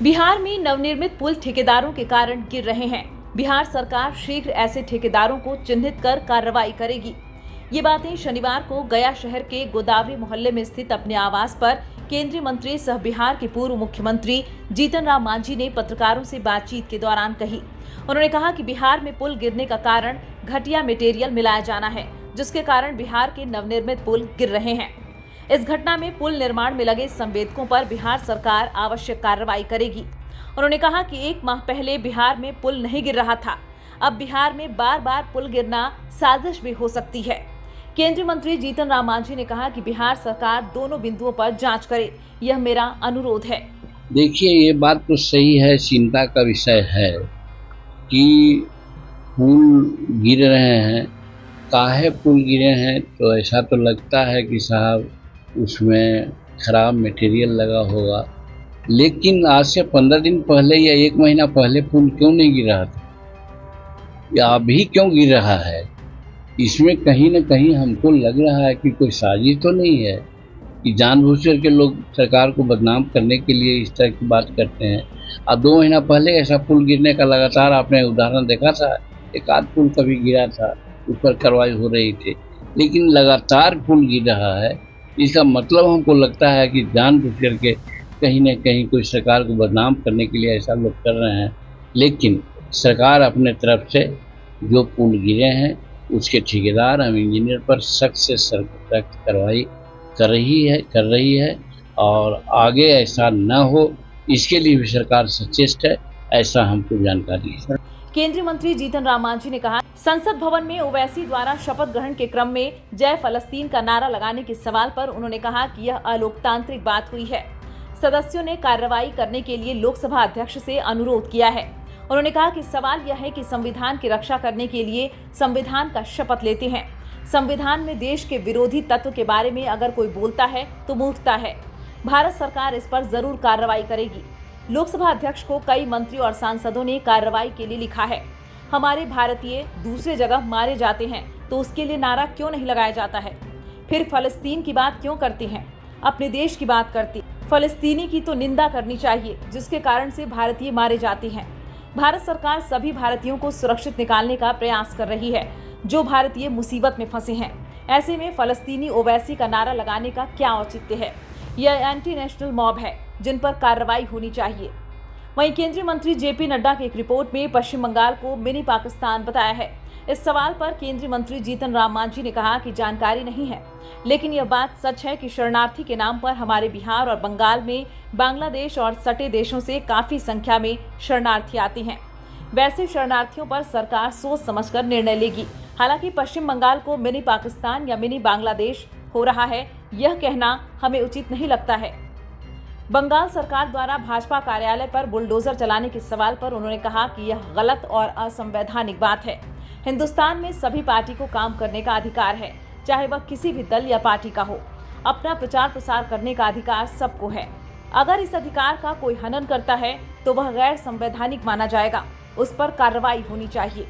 बिहार में नवनिर्मित पुल ठेकेदारों के कारण गिर रहे हैं। बिहार सरकार शीघ्र ऐसे ठेकेदारों को चिन्हित कर कार्रवाई करेगी। ये बातें शनिवार को गया शहर के गोदावरी मोहल्ले में स्थित अपने आवास पर केंद्रीय मंत्री सह बिहार के पूर्व मुख्यमंत्री जीतन राम मांझी ने पत्रकारों से बातचीत के दौरान कही। उन्होंने कहा कि बिहार में पुल गिरने का कारण घटिया मटेरियल मिलाया जाना है, जिसके कारण बिहार के नवनिर्मित पुल गिर रहे हैं। इस घटना में पुल निर्माण में लगे संवेदकों पर बिहार सरकार आवश्यक कार्रवाई करेगी। उन्होंने कहा कि 1 माह पहले बिहार में पुल नहीं गिर रहा था, अब बिहार में बार बार पुल गिरना साजिश भी हो सकती है। केंद्रीय मंत्री जीतन राम मांझी ने कहा कि बिहार सरकार दोनों बिंदुओं पर जांच करे, यह मेरा अनुरोध है। देखिए, ये बात तो सही है, चिंता का विषय है कि पुल गिर रहे हैं। काहे पुल गिरे हैं, तो ऐसा तो लगता है कि साहब उसमें खराब मटेरियल लगा होगा, लेकिन आज से 15 दिन पहले या 1 महीना पहले पुल क्यों नहीं गिर रहा था या अभी क्यों गिर रहा है? इसमें कहीं न कहीं हमको लग रहा है कि कोई साजिश तो नहीं है कि जानबूझकर के लोग सरकार को बदनाम करने के लिए इस तरह की बात करते हैं। अब 2 महीना पहले ऐसा पुल गिरने का लगातार आपने उदाहरण देखा था। एक आध पुल कभी गिरा था, उस पर कार्रवाई हो रही थी, लेकिन लगातार पुल गिर रहा है। इसका मतलब हमको लगता है कि जानबूझ करके कहीं न कहीं कोई सरकार को बदनाम करने के लिए ऐसा लोग कर रहे हैं। लेकिन सरकार अपने तरफ से जो पुल गिरे हैं उसके ठेकेदार एवं इंजीनियर पर सख्त से सख्त कार्रवाई कर रही है और आगे ऐसा न हो, इसके लिए भी सरकार सचेत है, ऐसा हमको जानकारी है। केंद्रीय मंत्री जीतन राम मांझी ने कहा, संसद भवन में ओवैसी द्वारा शपथ ग्रहण के क्रम में जय फलस्तीन का नारा लगाने के सवाल पर उन्होंने कहा कि यह अलोकतांत्रिक बात हुई है। सदस्यों ने कार्रवाई करने के लिए लोकसभा अध्यक्ष से अनुरोध किया है। उन्होंने कहा कि सवाल यह है कि संविधान की रक्षा करने के लिए संविधान का शपथ लेते हैं। संविधान में देश के विरोधी तत्व के बारे में अगर कोई बोलता है तो मूर्खता है। भारत सरकार इस पर जरूर कार्रवाई करेगी। लोकसभा अध्यक्ष को कई मंत्री और सांसदों ने कार्रवाई के लिए लिखा है। हमारे भारतीय दूसरे जगह मारे जाते हैं तो उसके लिए नारा क्यों नहीं लगाया जाता है? फिर फलस्तीन की बात क्यों करते हैं? अपने देश की बात करते। फलस्तीनी की तो निंदा करनी चाहिए जिसके कारण से भारतीय मारे जाते हैं। भारत सरकार सभी भारतीयों को सुरक्षित निकालने का प्रयास कर रही है जो भारतीय मुसीबत में फंसे हैं। ऐसे में फलस्तीनी ओवैसी का नारा लगाने का क्या औचित्य है? यह एंटी नेशनल मॉब है जिन पर कार्रवाई होनी चाहिए। वहीं केंद्रीय मंत्री जेपी नड्डा की एक रिपोर्ट में पश्चिम बंगाल को मिनी पाकिस्तान बताया है। इस सवाल पर केंद्रीय मंत्री जीतन राम मांझी ने कहा कि जानकारी नहीं है, लेकिन यह बात सच है कि शरणार्थी के नाम पर हमारे बिहार और बंगाल में बांग्लादेश और सटे देशों से काफी संख्या में शरणार्थी आते हैं। वैसे शरणार्थियों पर सरकार सोच समझकर निर्णय लेगी। हालांकि पश्चिम बंगाल को मिनी पाकिस्तान या मिनी बांग्लादेश हो रहा है, यह कहना हमें उचित नहीं लगता है। बंगाल सरकार द्वारा भाजपा कार्यालय पर बुलडोजर चलाने के सवाल पर उन्होंने कहा कि यह गलत और असंवैधानिक बात है। हिंदुस्तान में सभी पार्टी को काम करने का अधिकार है, चाहे वह किसी भी दल या पार्टी का हो। अपना प्रचार प्रसार करने का अधिकार सबको है। अगर इस अधिकार का कोई हनन करता है तो वह गैर संवैधानिक माना जाएगा, उस पर कार्रवाई होनी चाहिए।